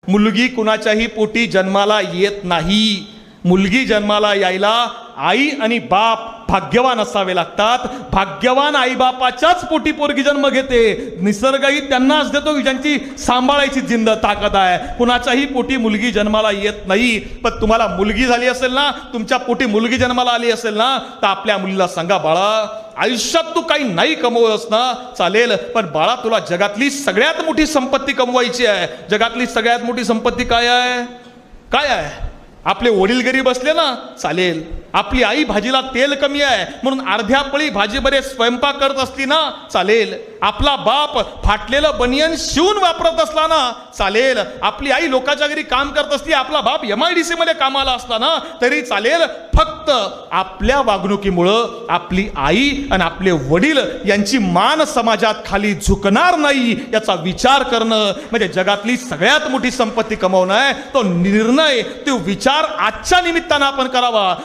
मुलगी कुणाच्याही पोटी जन्माला येत नाही. मुलगी जन्माला यायला आई आणि बाप भाग्यवान असावे लागतात. भाग्यवान आईबापाच्याच पोटी पोरगी जन्म घेते. निसर्गही त्यांनाच देतो ज्यांची सांभाळायची जिंद ताकद आहे. कुणाच्याही पोटी मुलगी जन्माला येत नाही. पण तुम्हाला मुलगी झाली असेल ना, तुमच्या पोटी मुलगी जन्माला आली असेल ना, तर आपल्या मुलीला सांगा, बाळा आयुष्यात तू काही नाही कमवलंस ना चालेल, पण बाळा तुला जगातली सगळ्यात मोठी संपत्ती कमवायची आहे. जगातली सगळ्यात मोठी संपत्ती काय आहे? काय आहे? आपले वडील गरीब असले ना चालेल, आपली आई भाजीला तेल कमी आहे म्हणून अर्ध्या पळी भाजी बरे स्वयंपाक करत असली ना चालेल, आपला बाप फाटलेलं बनियन शिवून वापरत असला ना चालेल, आपली आई लोकांच्या घरी काम करत असली, आपला बाप MIDC मध्ये कामाला असला ना तरी चालेल. फक्त आपल्या वागणुकीमुळं आपली आई आणि आपले वडील यांची मान समाजात खाली झुकणार नाही याचा विचार करणं म्हणजे जगातली सगळ्यात मोठी संपत्ती कमवणं आहे. तो निर्णय, तो विचार आजच्या निमित्तानं आपण करावा.